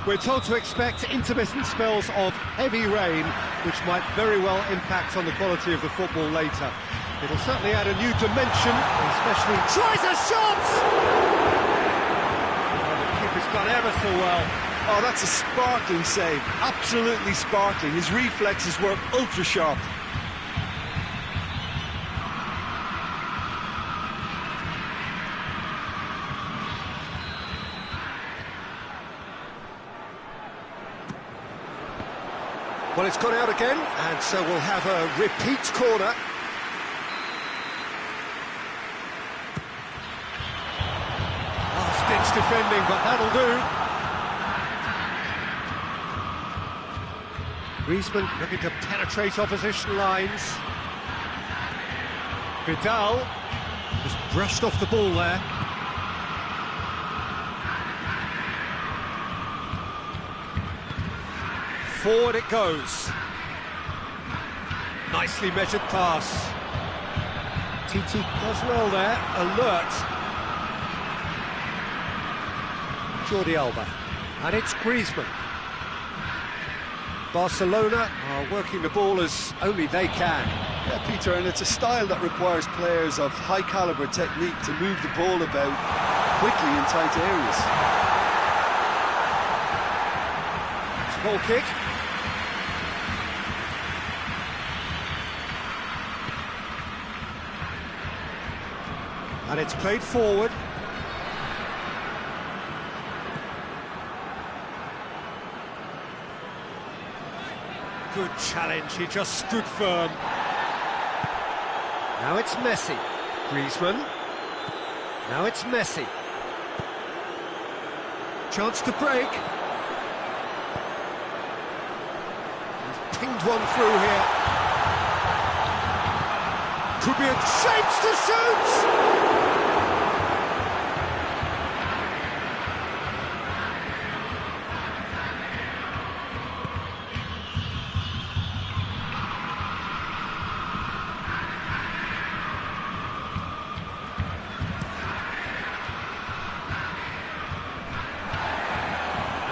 We're told to expect intermittent spells of heavy rain, which might very well impact on the quality of the football later. It'll certainly add a new dimension, especially... Tries a shot! Oh, the keeper's done ever so well. Oh, that's a sparkling save. Absolutely sparkling. His reflexes were ultra sharp. Well, it's gone out again, and so we'll have a repeat corner. Last-ditch defending, but that'll do. Griezmann looking to penetrate opposition lines. Vidal just brushed off the ball there. Forward it goes. Nicely measured pass. Titi does well there, alert. Jordi Alba. And it's Griezmann. Barcelona are working the ball as only they can. Yeah, Peter, and it's a style that requires players of high-caliber technique to move the ball about quickly in tight areas. Goal kick. And it's played forward. Good challenge, he just stood firm. Now it's Messi. Griezmann. Now it's Messi. Chance to break. He's pinged one through here. Could be a chance to shoot!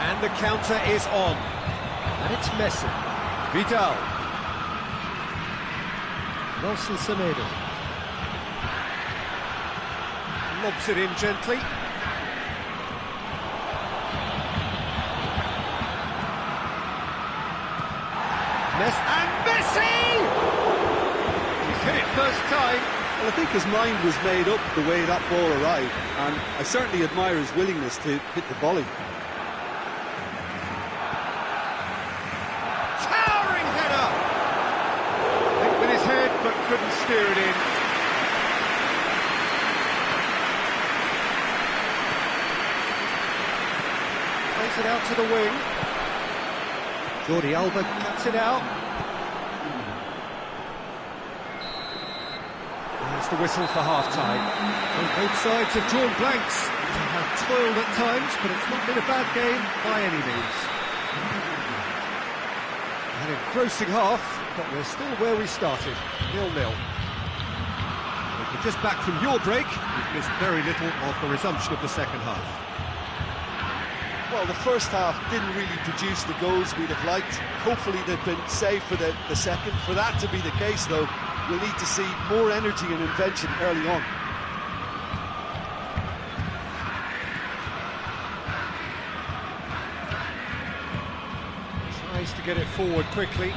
And the counter is on. And it's Messi. Vidal. Nelson Semedo. Lobs it in gently. And Messi! He's hit it first time. Well, I think his mind was made up the way that ball arrived, and I certainly admire his willingness to hit the volley. Towering header! Hit with his head, but couldn't steer it in. Plays it out to the wing. Jordi Alba cuts it out. There's the whistle for half-time. And both sides have drawn blanks. They have toiled at times, but it's not been a bad game by any means. An engrossing half, but we're still where we started, 0-0. If you're just back from your break, you've missed very little of the resumption of the second half. Well, the first half didn't really produce the goals we'd have liked. Hopefully they've been saved for the second. For that to be the case, though, we'll need to see more energy and invention early on. Tries to get it forward quickly.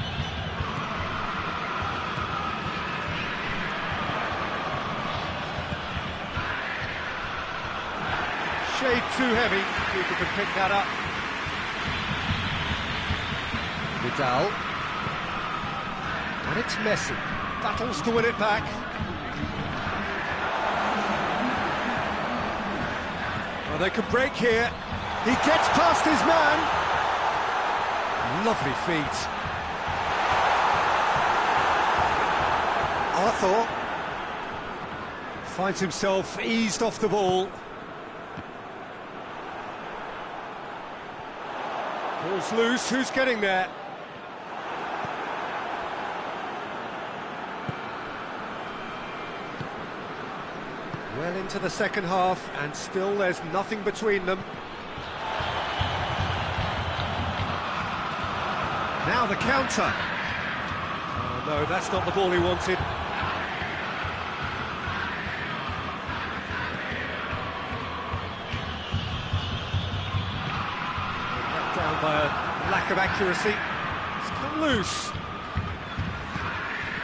Shade too heavy. Keeper can pick that up. Vidal. And it's Messi. Battles to win it back. Well, they can break here. He gets past his man. Lovely feet. Arthur finds himself eased off the ball. Ball's loose, who's getting there? Well into the second half, and still there's nothing between them. Now the counter. Oh, no, that's not the ball he wanted. Knocked down by a lack of accuracy. It's come loose.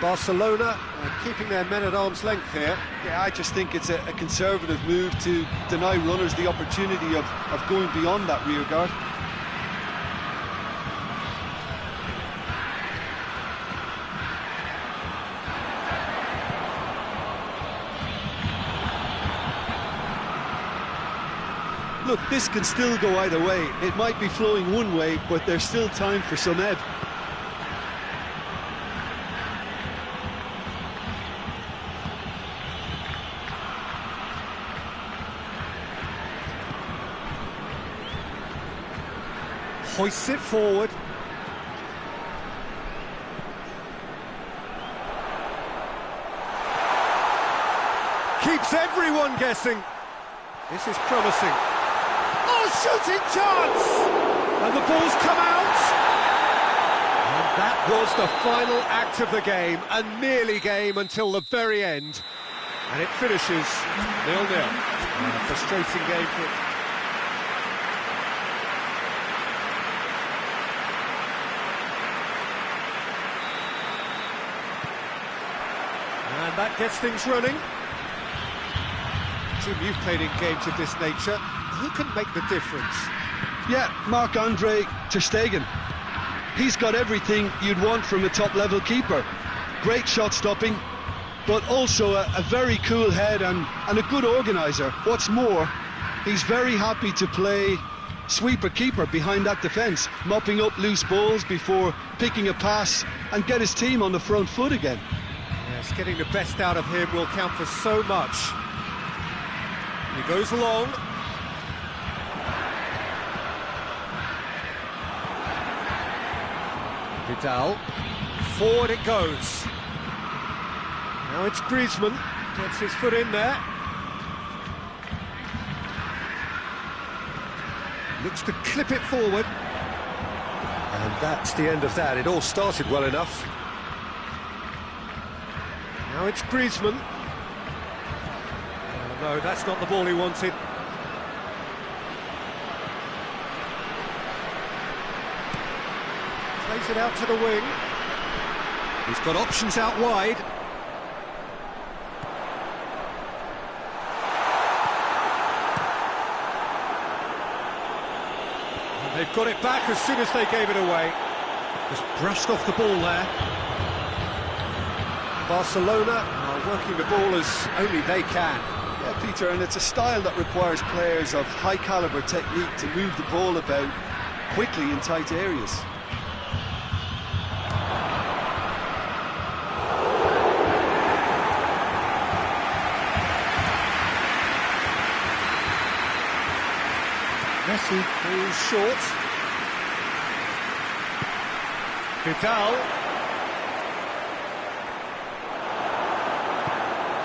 Barcelona keeping their men at arm's length here. Yeah, I just think it's a conservative move to deny runners the opportunity of going beyond that rear guard. Look, this can still go either way. It might be flowing one way, but there's still time for some ebb. Hoists it forward. Keeps everyone guessing. This is promising. Oh, shooting chance! And the ball's come out. And that was the final act of the game, a nearly game until the very end. And it finishes 0-0. A frustrating game for it. And that gets things running. Jim, you've played in games of this nature. Who can make the difference? Yeah, Marc-Andre ter Stegen. He's got everything you'd want from a top-level keeper. Great shot-stopping, but also a very cool head and a good organiser. What's more, he's very happy to play sweeper-keeper behind that defence, mopping up loose balls before picking a pass and get his team on the front foot again. Yes, getting the best out of him will count for so much. He goes long. Vidal. Forward it goes. Now it's Griezmann. Gets his foot in there. Looks to clip it forward. And that's the end of that. It all started well enough. Now it's Griezmann. Oh, no, that's not the ball he wanted. Plays it out to the wing. He's got options out wide. And they've got it back as soon as they gave it away. Just brushed off the ball there. Barcelona are working the ball as only they can. Yeah, Peter, and it's a style that requires players of high-caliber technique to move the ball about quickly in tight areas. Messi falls short. Vidal.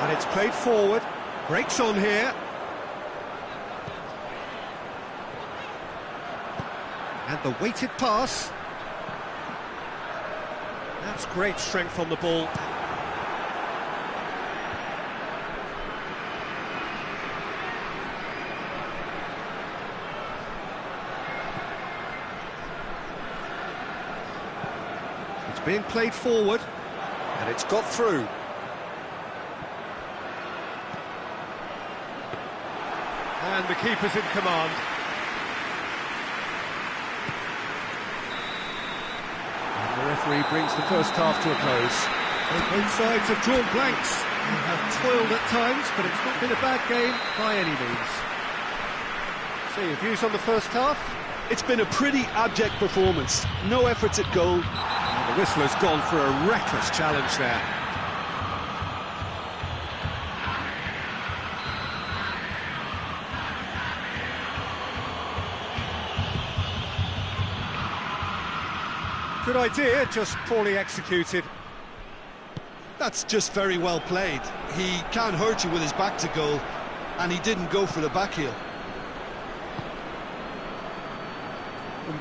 And it's played forward. Breaks on here. And the weighted pass. That's great strength on the ball. It's being played forward. And it's got through. And the keeper's in command. And the referee brings the first half to a close. Both sides have drawn blanks and have toiled at times, but it's not been a bad game by any means. So, your views on the first half? It's been a pretty abject performance. No efforts at goal. And the whistler's gone for a reckless challenge there. Good idea, just poorly executed. That's just very well played. He can't hurt you with his back to goal, and he didn't go for the back heel.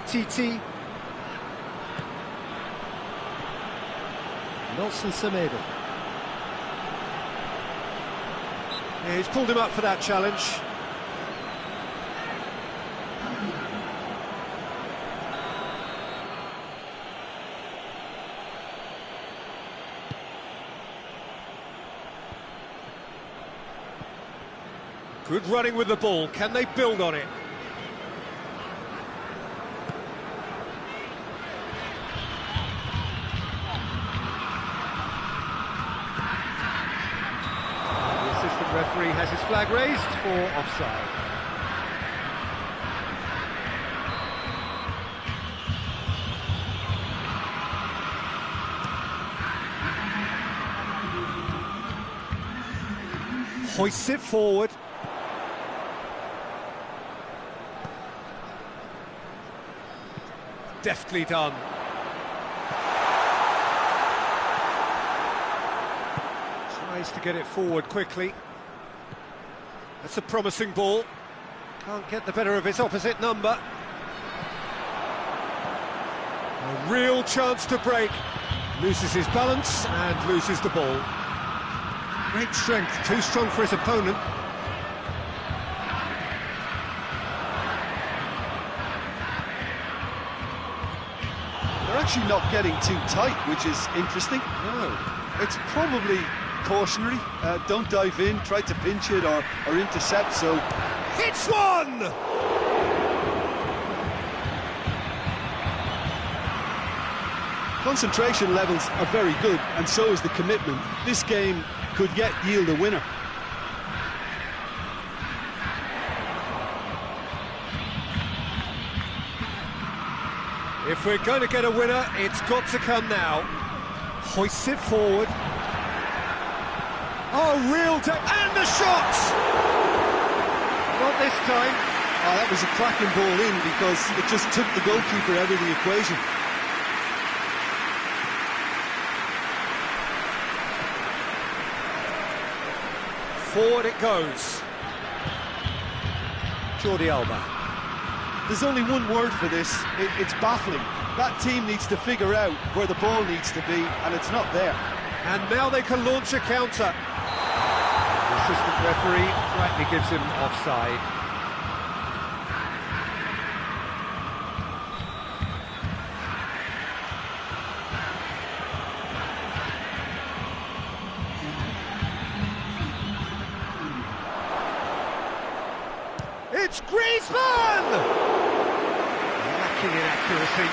Titi. Nelson Semedo. Yeah, he's pulled him up for that challenge. Good running with the ball. Can they build on it? The assistant referee has his flag raised for offside. Hoists it forward. Deftly done. Tries to get it forward quickly. That's a promising ball. Can't get the better of his opposite number. A real chance to break. Loses his balance and loses the ball. Great strength, too strong for his opponent. They're actually not getting too tight, which is interesting. No. It's probably cautionary. Don't dive in, try to pinch it or intercept, so... Hits one! Concentration levels are very good, and so is the commitment. This game could yet yield a winner. If we're going to get a winner, it's got to come now. Hoists it forward. Oh, real and the shot! Not this time. Oh, that was a cracking ball in because it just took the goalkeeper out of the equation. Forward it goes. Jordi Alba. There's only one word for this, it's baffling. That team needs to figure out where the ball needs to be, and it's not there. And now they can launch a counter. The assistant referee rightly gives him offside. It's Griezmann! Lacking in accuracy.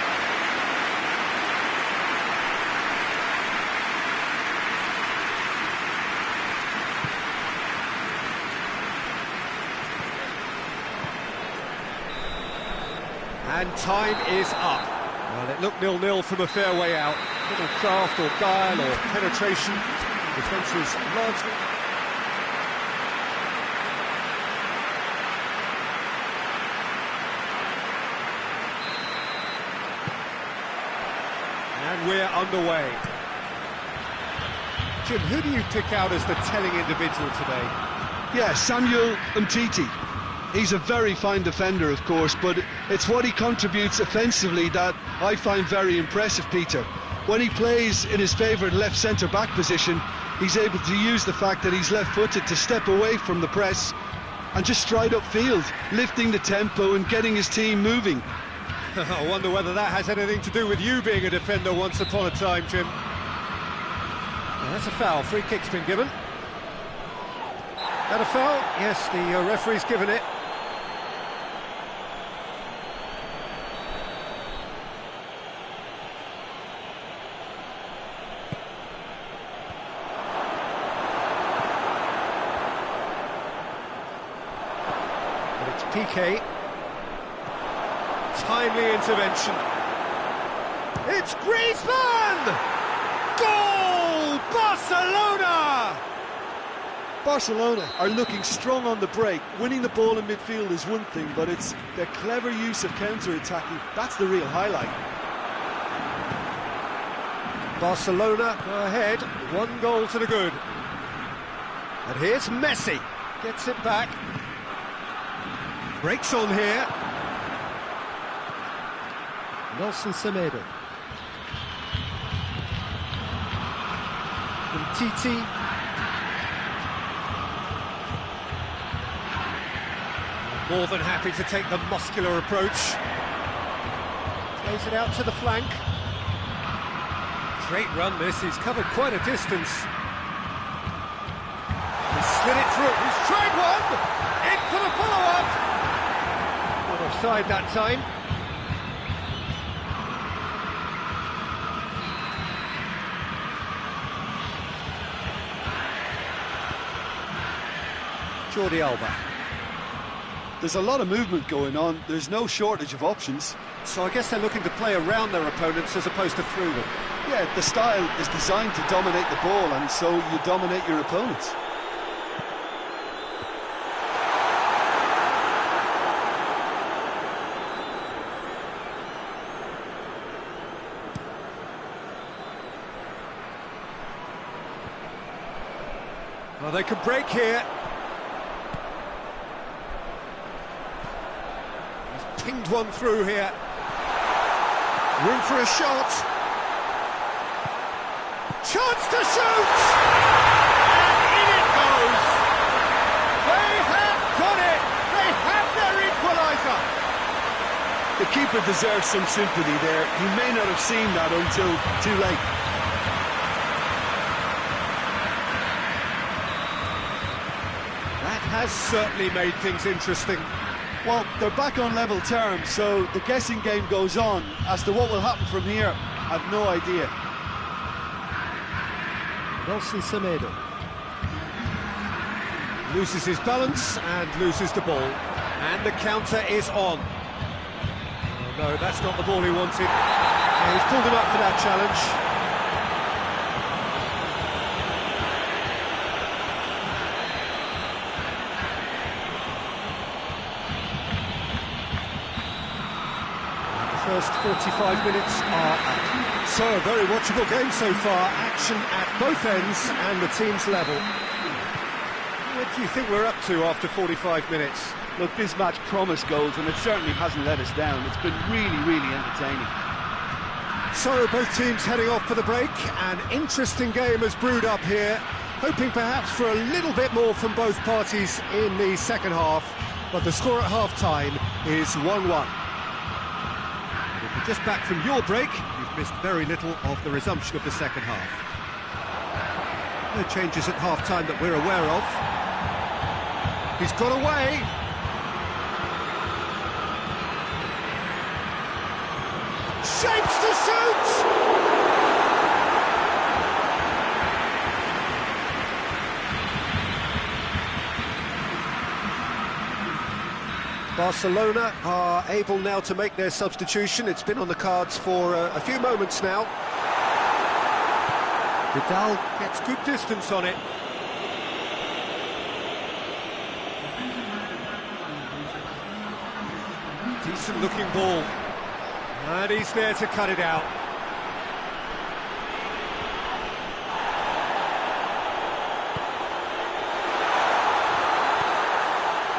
And time is up. Well, it looked 0-0 from a fair way out. Little craft or guile or penetration. Defence is largely... And we're underway. Jim, who do you pick out as the telling individual today? Yeah, Samuel Umtiti. He's a very fine defender, of course, but it's what he contributes offensively that I find very impressive, Peter. When he plays in his favourite left centre-back position, he's able to use the fact that he's left-footed to step away from the press and just stride upfield, lifting the tempo and getting his team moving. I wonder whether that has anything to do with you being a defender once upon a time, Jim. Well, that's a foul. Free kick's been given. That a foul? Yes, the referee's given it. But it's PK. Timely intervention. It's Griezmann! Goal! Barcelona! Barcelona are looking strong on the break. Winning the ball in midfield is one thing, but it's their clever use of counter-attacking. That's the real highlight. Barcelona go ahead, 1 goal to the good. And here's Messi. Gets it back. Breaks on here. Nelson Semedo. And Titi. More than happy to take the muscular approach. Plays it out to the flank. Great run this, he's covered quite a distance. He's slid it through, he's tried one! In for the follow-up! Not offside that time. Jordi Alba. There's a lot of movement going on, there's no shortage of options. So I guess they're looking to play around their opponents as opposed to through them. Yeah, the style is designed to dominate the ball, and so you dominate your opponents. Well, they could break here. He's pinged one through here. Room for a shot. Chance to shoot! And in it goes! They have got it! They have their equaliser! The keeper deserves some sympathy there. He may not have seen that until too late. That has certainly made things interesting. Well, they're back on level terms, so the guessing game goes on. As to what will happen from here, I've no idea. Nelson Semedo loses his balance and loses the ball, and the counter is on. Oh, no, that's not the ball he wanted. He's pulled him up for that challenge. First 45 minutes are up. So, a very watchable game so far. Action at both ends and the team's level. What do you think we're up to after 45 minutes? Look, this match promised goals, and it certainly hasn't let us down. It's been really, really entertaining. So, both teams heading off for the break. An interesting game has brewed up here. Hoping perhaps for a little bit more from both parties in the second half. But the score at half-time is 1-1. If you're just back from your break, you've missed very little of the resumption of the second half. No changes at half-time that we're aware of. He's got away. Shapes to shoot! Barcelona are able now to make their substitution. It's been on the cards for a few moments now. Vidal gets good distance on it. Decent looking ball. And he's there to cut it out.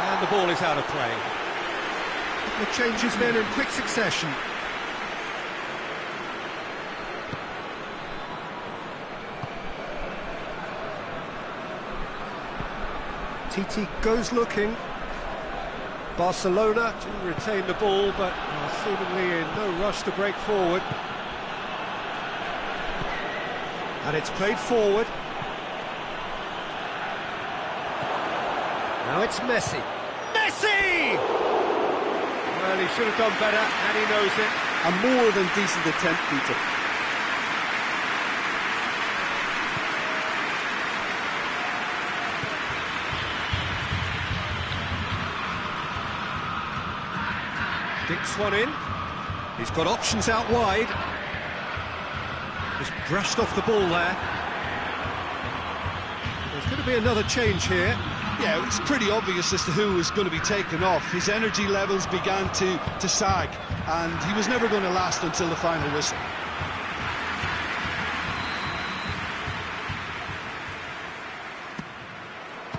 And the ball is out of play. The changes then in quick succession. Titi goes looking. Barcelona do retain the ball, but are seemingly in no rush to break forward. And it's played forward. Now it's Messi. Messi! Well, he should have done better, and he knows it. A more than decent attempt, Peter. Dinks one in. He's got options out wide. Just brushed off the ball there. There's going to be another change here. Yeah, it's pretty obvious as to who was going to be taken off. His energy levels began to sag, and he was never going to last until the final whistle.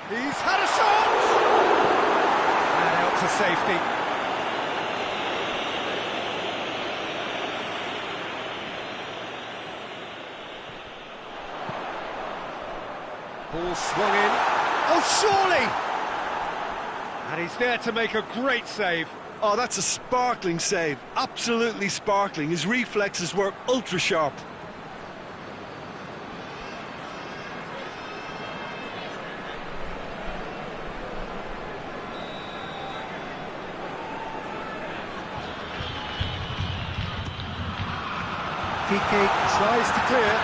He's had a shot! And out to safety. Ball swung in. Oh, surely! And he's there to make a great save. Oh, that's a sparkling save. Absolutely sparkling. His reflexes were ultra sharp. Kike tries to clear.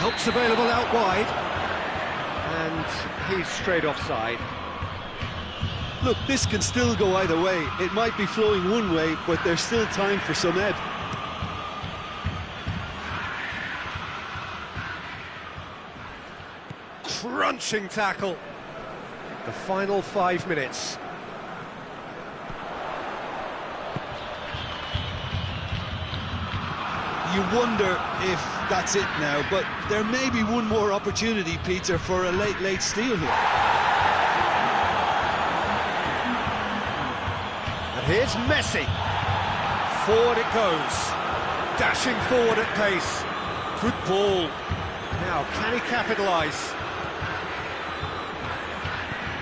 Help's available out wide. And he's straight offside. Look, this can still go either way. It might be flowing one way, but there's still time for some ebb. Crunching tackle. The final 5 minutes. You wonder if that's it now, but there may be one more opportunity, Peter, for a late steal here. And here's Messi. Forward it goes. Dashing forward at pace. Good ball. Now, can he capitalise?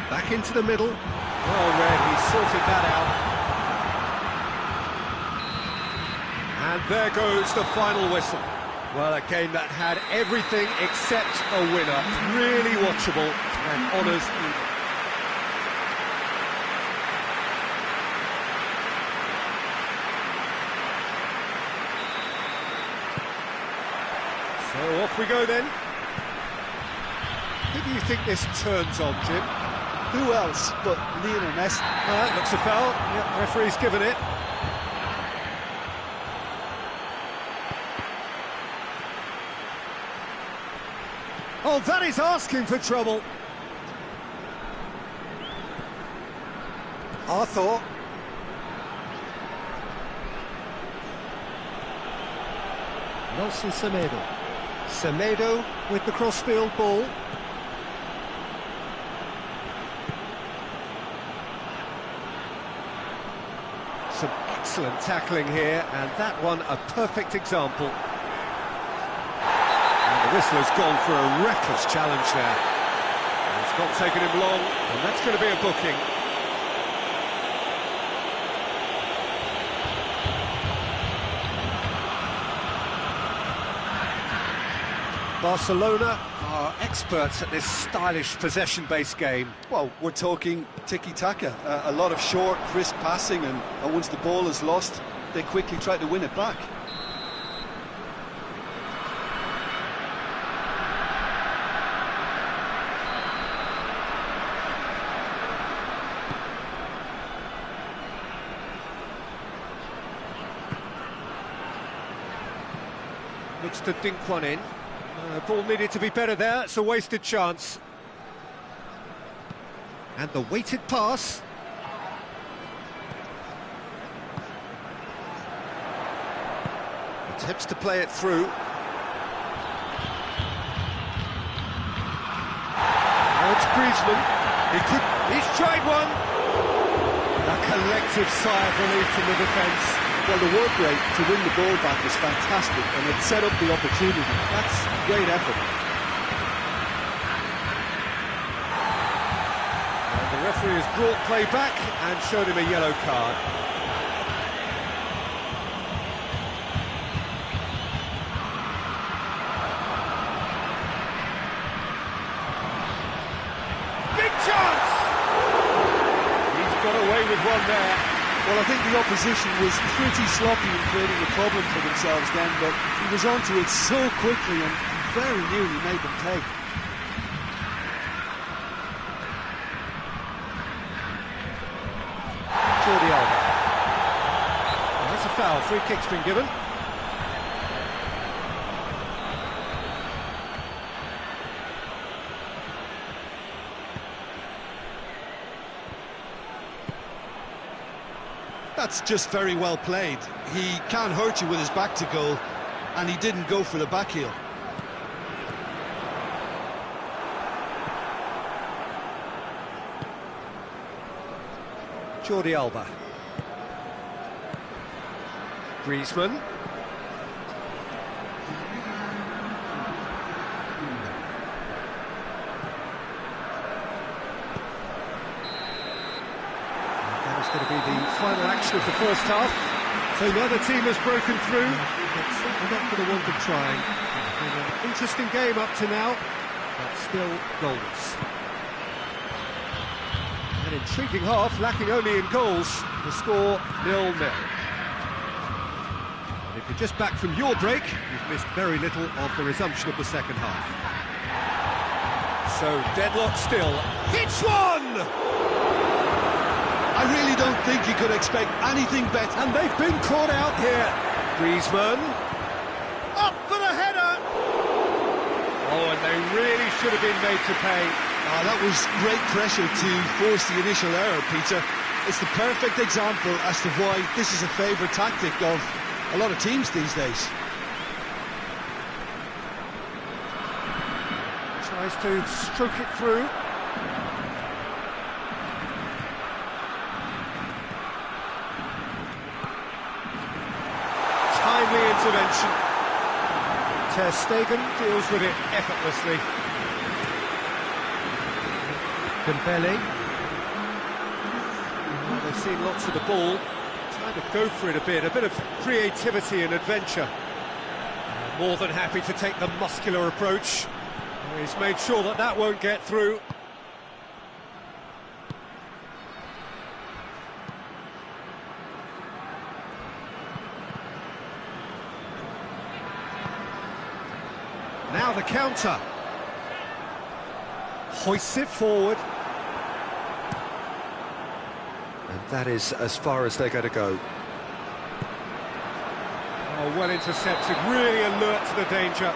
Back into the middle. Well read, he sorted that out. And there goes the final whistle. Well, a game that had everything except a winner. Really watchable and honours even. So off we go then. Who do you think this turns on, Jim? Who else but Lionel Messi? Looks a foul. Yep, referee's given it. Oh, that is asking for trouble. Arthur. Nelson Semedo. Semedo with the crossfield ball. Some excellent tackling here, and that one a perfect example. And the whistler's gone for a reckless challenge there. It's not taken him long, and that's going to be a booking. Barcelona are experts at this stylish possession-based game. Well, we're talking tiki-taka, a lot of short, crisp passing, and once the ball is lost, they quickly try to win it back. Looks to dink one in. Ball needed to be better there, it's a wasted chance. And the weighted pass. Attempts to play it through. Now it's Griezmann. He's tried one. A collective sigh of relief from the defence. Well, the work rate to win the ball back was fantastic, and it set up the opportunity. That's great effort. And the referee has brought play back and showed him a yellow card. Big chance! He's got away with one there. Well, I think the opposition was pretty sloppy in creating a problem for themselves then, but he was onto it so quickly and very nearly made them pay. Jordi Alba. Well, that's a foul, free kick's been given. That's just very well played. He can't hurt you with his back to goal, and he didn't go for the back heel. Jordi Alba. Griezmann. final action of the first half. So neither team has broken through, but certainly not for the want of trying. It's been an interesting game up to now, but still goals. An intriguing half, lacking only in goals. The score 0-0. And if you're just back from your break, you've missed very little of the resumption of the second half. So deadlock still. Hits one! I really don't think you could expect anything better. And they've been caught out here. Griezmann. Up for the header! Oh, and they really should have been made to pay. Oh, that was great pressure to force the initial error, Peter. It's the perfect example as to why this is a favourite tactic of a lot of teams these days. Tries to stroke it through. Timely intervention. Ter Stegen deals with it effortlessly. Dembele. Well, they've seen lots of the ball. Time to go for it a bit of creativity and adventure. More than happy to take the muscular approach. He's made sure that that won't get through. Now the counter. Hoists it forward. And that is as far as they're going to go. Oh, well intercepted, really alert to the danger.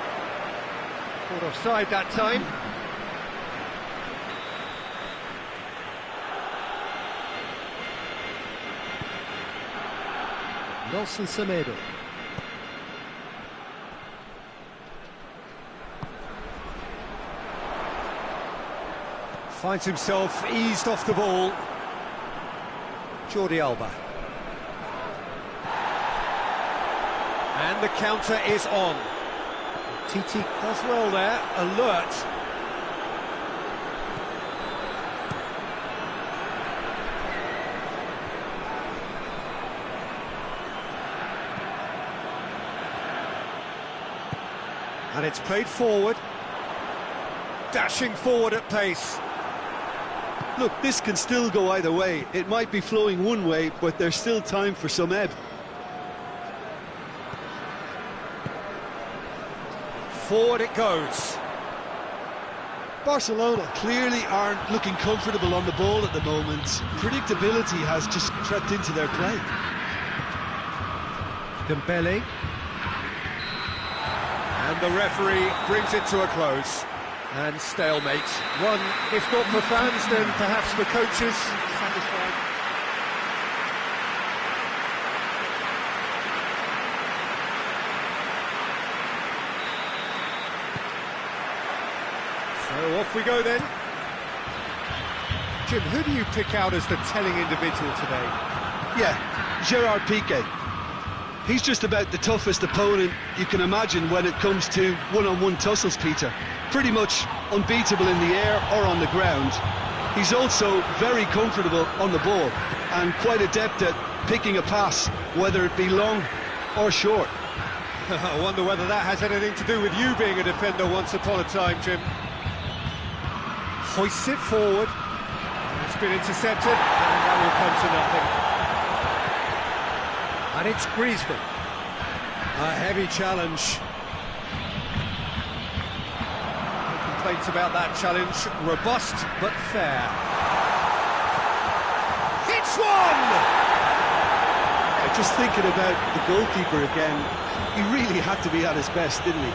Caught offside that time. Nelson Semedo. Finds himself eased off the ball. Jordi Alba. And the counter is on. Titi does well there, alert. And it's played forward. Dashing forward at pace. Look, this can still go either way. It might be flowing one way, but there's still time for some ebb. Forward it goes. Barcelona clearly aren't looking comfortable on the ball at the moment. Predictability has just crept into their play. Dembele. And the referee brings it to a close. And stalemate. One, if not for fans, then perhaps for coaches. Satisfied. So off we go then. Jim, who do you pick out as the telling individual today? Yeah, Gerard Piqué. He's just about the toughest opponent you can imagine when it comes to one-on-one tussles, Peter. Pretty much unbeatable in the air or on the ground. He's also very comfortable on the ball and quite adept at picking a pass, whether it be long or short. I wonder whether that has anything to do with you being a defender once upon a time, Jim. Hoists it forward. It's been intercepted, and that will come to nothing. And it's Griezmann. A heavy challenge. No complaints about that challenge. Robust, but fair. Hits one! Just thinking about the goalkeeper again, he really had to be at his best, didn't he?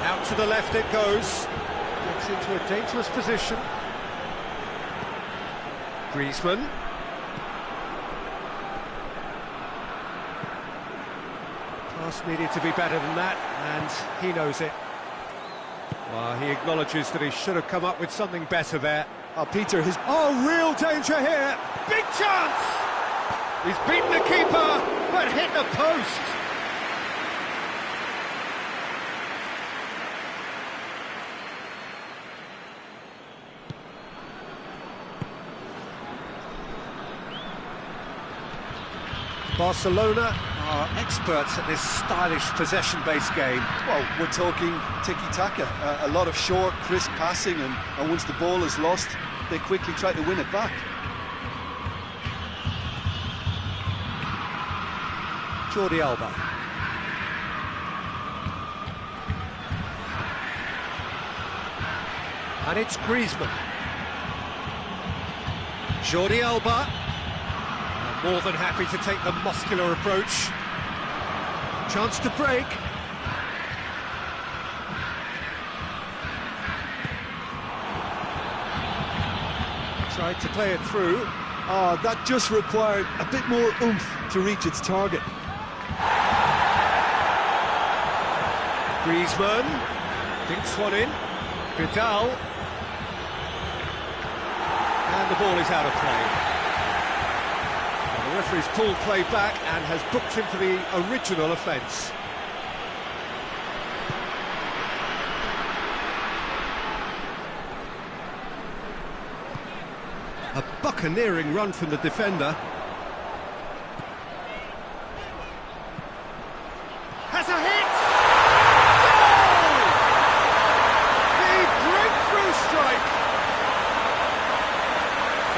Out to the left it goes. Gets into a dangerous position. Griezmann. Pass needed to be better than that, and he knows it. Well, he acknowledges that he should have come up with something better there. Oh, Peter, his... Oh, real danger here! Big chance! He's beaten the keeper, but hit the post! Barcelona are experts at this stylish possession-based game. Well, we're talking tiki-taka, a lot of short, crisp passing, and once the ball is lost, they quickly try to win it back. Jordi Alba. And it's Griezmann. Jordi Alba. More than happy to take the muscular approach. Chance to break. Tried to play it through. That just required a bit more oomph to reach its target. Griezmann dinks one in. Vidal. And the ball is out of play. The referee's pulled play back and has booked him for the original offence. A buccaneering run from the defender. Has a hit! Goal! The breakthrough strike!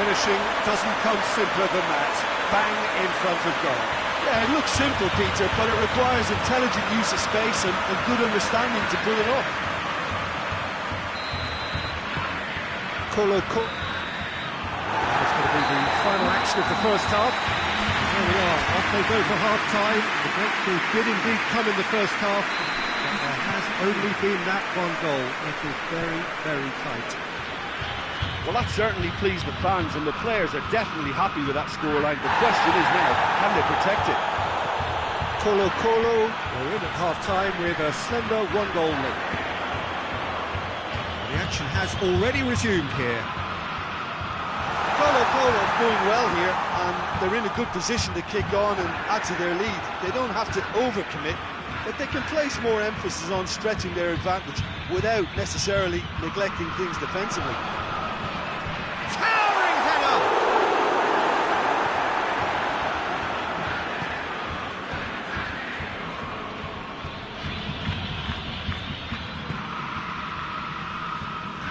Finishing doesn't come simpler than that. Bang in front of goal. Yeah, it looks simple, Peter, but it requires intelligent use of space and good understanding to pull it off. That's going to be the final action of the first half. There we are, off they go for half-time. The breakthrough did indeed come in the first half, but there has only been that one goal. It is very, very tight. Well, that certainly pleased the fans, and the players are definitely happy with that scoreline. The question is now, can they protect it? Colo-Colo, we're in at half-time with a slender one-goal lead. The action has already resumed here. Colo-Colo doing well here, and they're in a good position to kick on and add to their lead. They don't have to overcommit, but they can place more emphasis on stretching their advantage without necessarily neglecting things defensively. Towering header!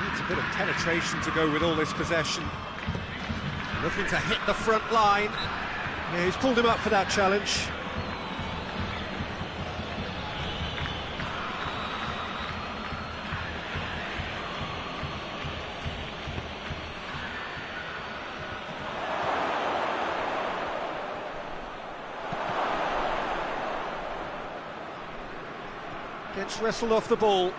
Needs a bit of penetration to go with all this possession. Looking to hit the front line. Yeah, he's pulled him up for that challenge. Gets wrestled off the ball.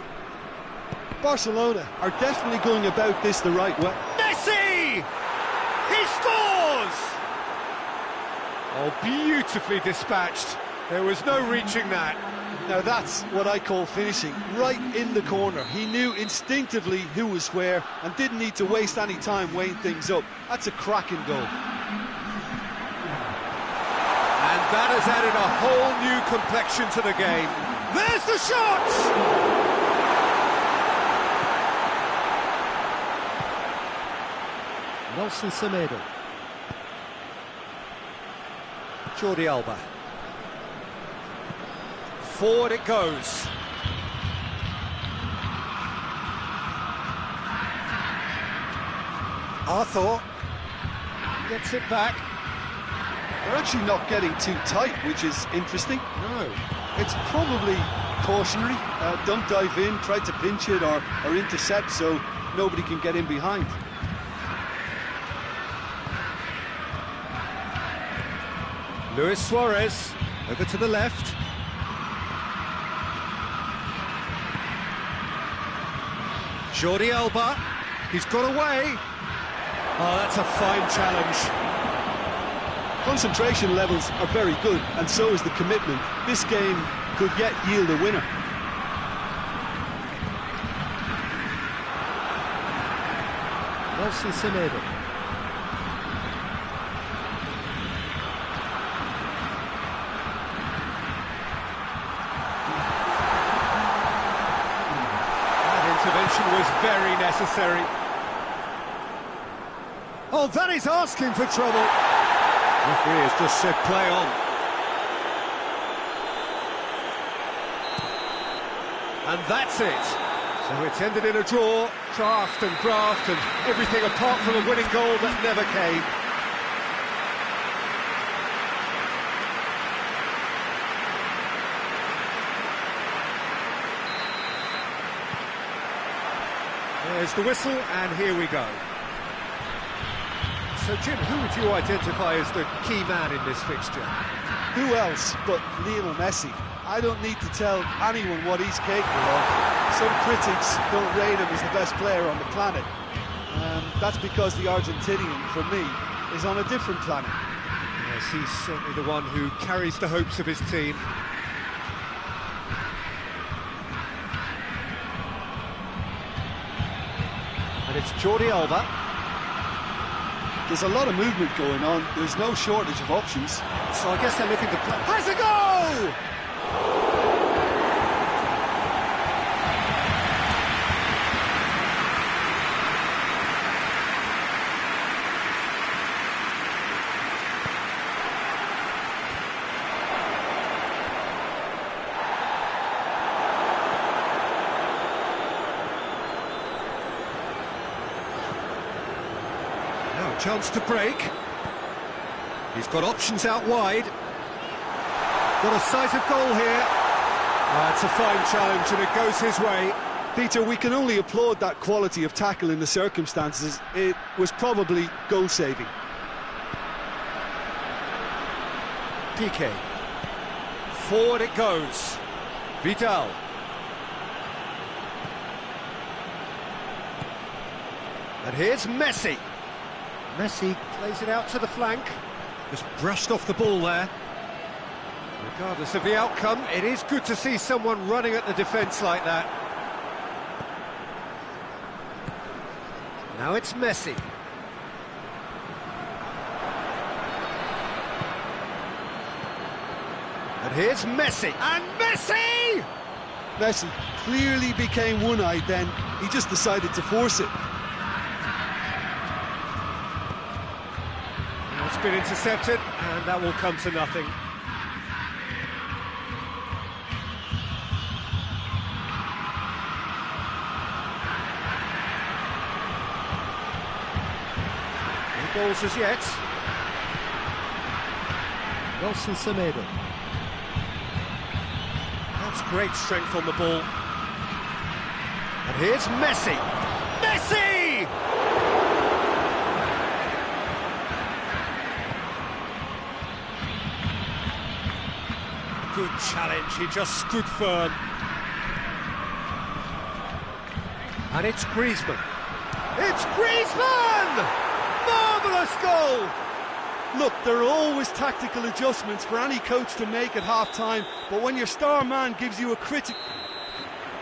Barcelona are definitely going about this the right way. Messi! He scores! Oh, beautifully dispatched. There was no reaching that. Now that's what I call finishing, right in the corner. He knew instinctively who was where and didn't need to waste any time weighing things up. That's a cracking goal. And that has added a whole new complexion to the game. There's the shot! Nelson Semedo. Jordi Alba. Forward it goes. Arthur gets it back. They're actually not getting too tight, which is interesting. No. It's probably cautionary. Don't dive in, try to pinch it or intercept so nobody can get in behind. Luis Suarez over to the left. Jordi Alba, he's got away. Oh, that's a fine challenge. Concentration levels are very good, and so is the commitment. This game could yet yield a winner. Nelson Semedo. That intervention was very necessary. Oh, that is asking for trouble. Referee has just said play on. And that's it. So it's ended in a draw, draft and graft and everything apart from a winning goal that never came. There's the whistle, and here we go. So, Jim, who would you identify as the key man in this fixture? Who else but Lionel Messi? I don't need to tell anyone what he's capable of. Some critics don't rate him as the best player on the planet. That's because the Argentinian, for me, is on a different planet. Yes, he's certainly the one who carries the hopes of his team. And it's Jordi Alba. There's a lot of movement going on. There's no shortage of options. So I guess they're looking to play. Has a goal! Now a chance to break. He's got options out wide. Got a sight of goal here. It's a fine challenge and it goes his way. Peter, we can only applaud that quality of tackle in the circumstances. It was probably goal-saving. Piqué. Forward it goes. Vidal. And here's Messi. Messi plays it out to the flank. Just brushed off the ball there. Regardless of the outcome, it is good to see someone running at the defence like that. Now it's Messi. And here's Messi. And Messi! Messi clearly became one-eyed then. He just decided to force it. Now it's been intercepted, and that will come to nothing. No goals as yet. Nelson Semedo. That's great strength on the ball. And here's Messi. Messi! Good challenge, he just stood firm. And it's Griezmann. It's Griezmann! Marvellous goal! Look, there are always tactical adjustments for any coach to make at half-time, but when your star man gives you a critic...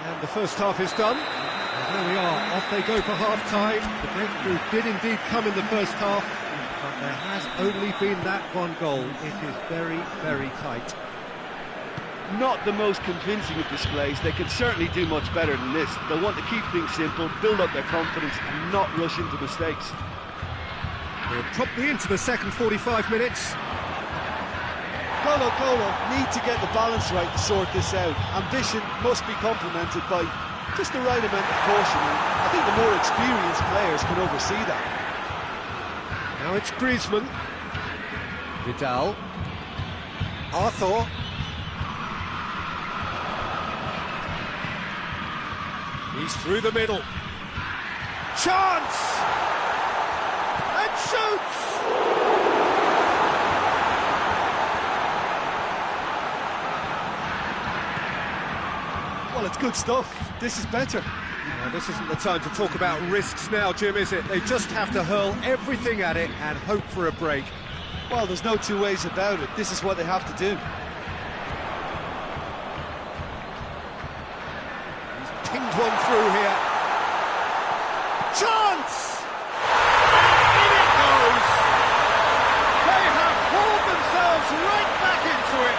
And the first half is done. And there we are, off they go for half-time. The breakthrough did indeed come in the first half, but there has only been that one goal. It is very, very tight. Not the most convincing of displays. They can certainly do much better than this. They'll want to keep things simple, build up their confidence and not rush into mistakes. We're promptly into the second 45 minutes. Colo need to get the balance right to sort this out. Ambition must be complemented by just the right amount of caution, and I think the more experienced players can oversee that. Now it's Griezmann. Vidal. Arthur. He's through the middle. Chance! And shoots! Well, it's good stuff. This is better. Well, this isn't the time to talk about risks now, Jim, is it? They just have to hurl everything at it and hope for a break. Well, there's no two ways about it. This is what they have to do. He's pinged one through here. Chance! In it goes! They have hauled themselves right back into it.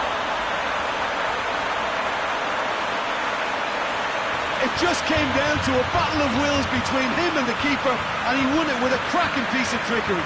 It just came down to a battle of wills between him and the keeper, and he won it with a cracking piece of trickery.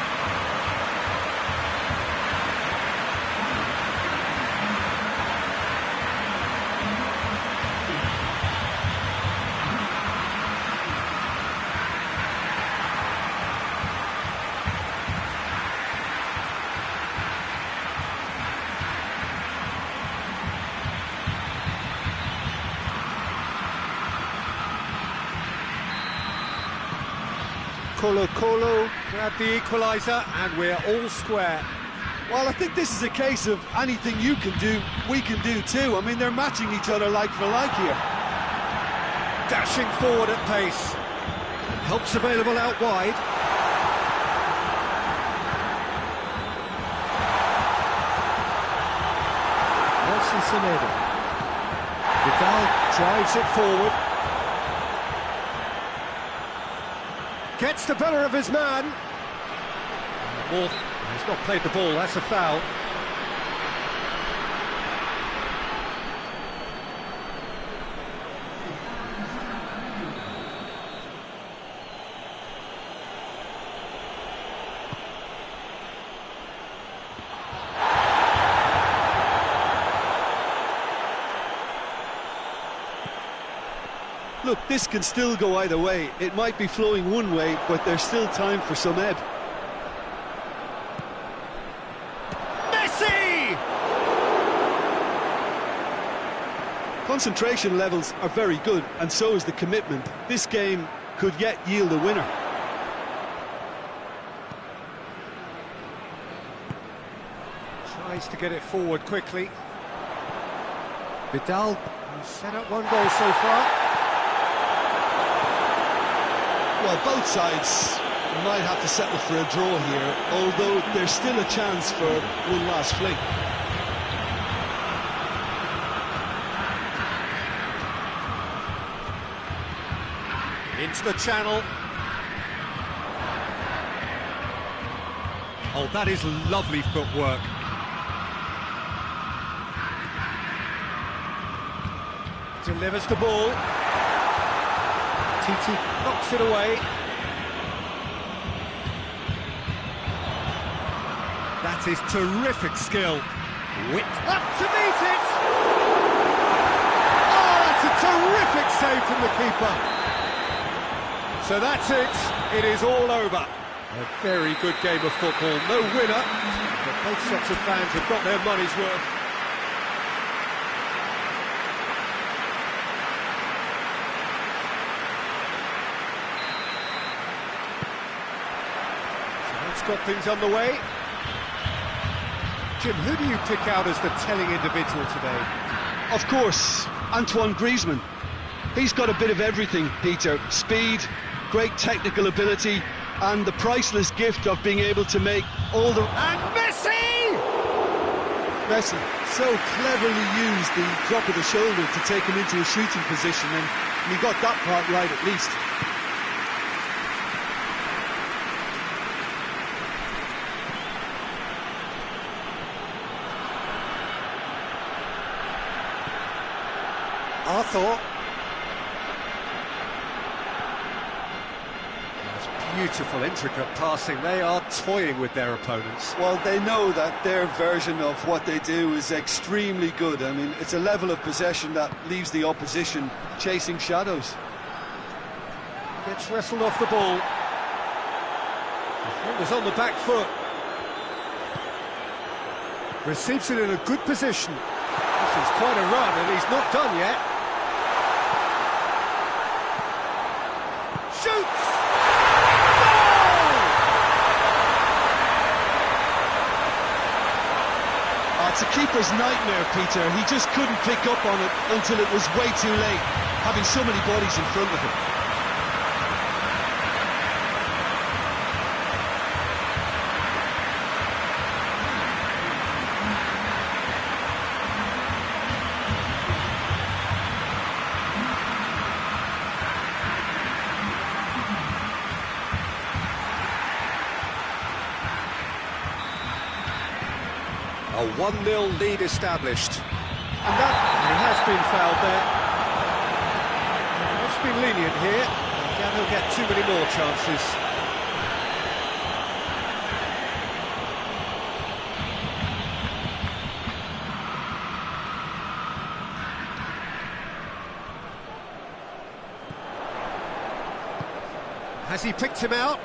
Colo grabbed the equaliser, and we're all square. Well, I think this is a case of anything you can do, we can do too. I mean, they're matching each other like for like here. Dashing forward at pace. Help's available out wide. Nelson Semedo. Vidal drives it forward. Gets the better of his man. Well, he's not played the ball, that's a foul. Look, this can still go either way. It might be flowing one way, but there's still time for some ebb. Messi! Concentration levels are very good, and so is the commitment. This game could yet yield a winner. Tries to get it forward quickly. Vidal set up one goal so far. Well, both sides might have to settle for a draw here, although there's still a chance for one last fling. Into the channel. Oh, that is lovely footwork. Delivers the ball. Titi knocks it away. That is terrific skill. Whipped up to meet it! Oh, that's a terrific save from the keeper. So that's it. It is all over. A very good game of football. No winner, but both sets of fans have got their money's worth. Got things on the way. Jim, who do you pick out as the telling individual today? Of course, Antoine Griezmann. He's got a bit of everything, Peter. Speed, great technical ability, and the priceless gift of being able to make all the... And Messi! Messi so cleverly used the drop of the shoulder to take him into a shooting position, and he got that part right at least. Arthur. That's beautiful, intricate passing. They are toying with their opponents. Well, they know that their version of what they do is extremely good. I mean, it's a level of possession that leaves the opposition chasing shadows. Gets wrestled off the ball. Defender's on the back foot. Receives it in a good position. This is quite a run, and he's not done yet. Shoots! Oh, it's a keeper's nightmare, Peter. He just couldn't pick up on it until it was way too late, having so many bodies in front of him. A 1-0 lead established. And that has been fouled there. It's been lenient here. Again, he'll get too many more chances. Has he picked him out?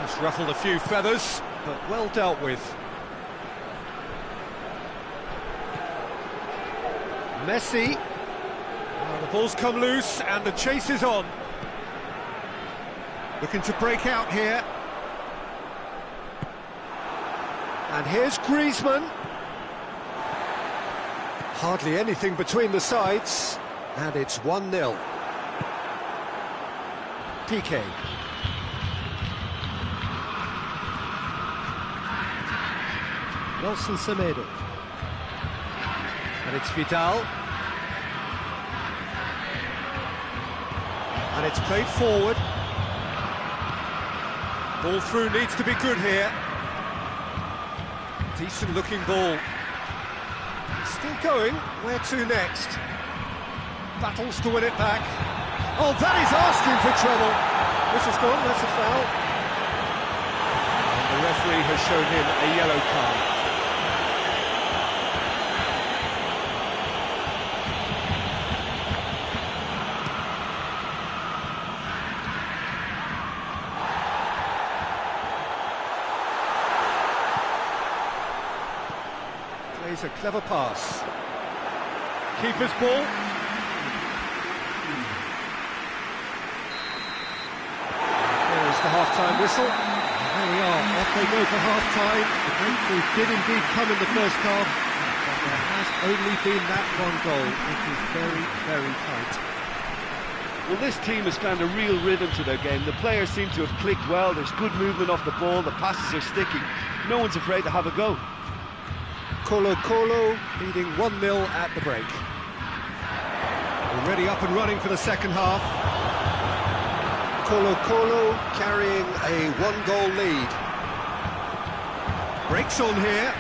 He's ruffled a few feathers, but well dealt with. Messi. Well, the ball's come loose and the chase is on. Looking to break out here. And here's Griezmann. Hardly anything between the sides. And it's 1-0. PK. Nelson Semedo. And it's Vidal. And it's played forward. Ball through needs to be good here. Decent looking ball. Still going. Where to next? Battles to win it back. Oh, that is asking for trouble. This is gone, that's a foul. And the referee has shown him a yellow card. Plays a clever pass. Keeper's ball. There's the half-time whistle. There we are, off they go for half-time. The breakthrough did indeed come in the first half, but there has only been that one goal. It is very, very tight. Well, this team has found a real rhythm to their game. The players seem to have clicked well. There's good movement off the ball. The passes are sticking. No one's afraid to have a go. Colo leading 1-0 at the break. Already up and running for the second half. Colo carrying a one-goal lead. Breaks on here.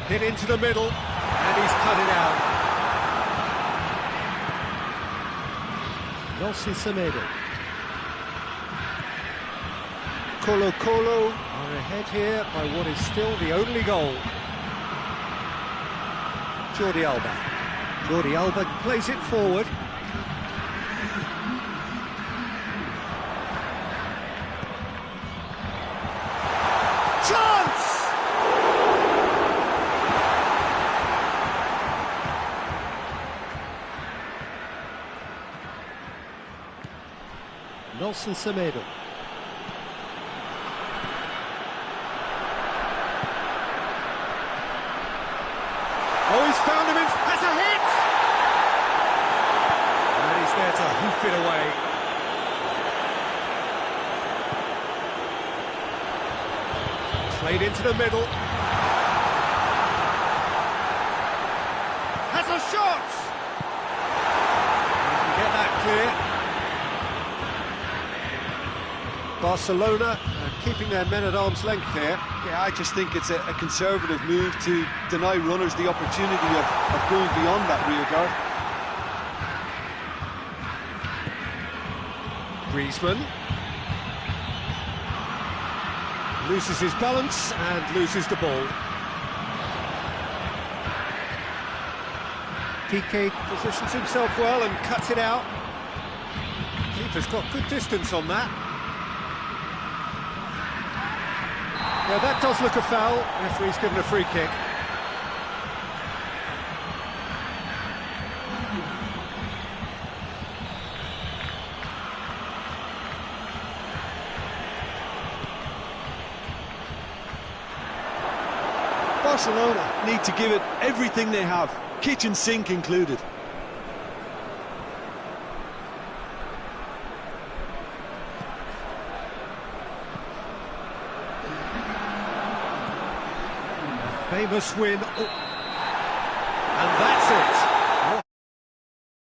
Hit into the middle, and he's cut it out. Nelson Semedo. Colo are ahead here by what is still the only goal. Jordi Alba plays it forward. Chance! Nelson Semedo. Oh, he's found him, has a hit! And he's there to hoof it away. Played into the middle. Has a shot! He can get that clear. Barcelona keeping their men at arm's length here. Yeah, I just think it's a conservative move to deny runners the opportunity of going beyond that rear guard. Griezmann loses his balance and loses the ball. PK positions himself well and cuts it out. Keeper's got good distance on that. Yeah, that does look a foul. Referee's given a free kick. Barcelona need to give it everything they have, kitchen sink included. Famous win. Oh.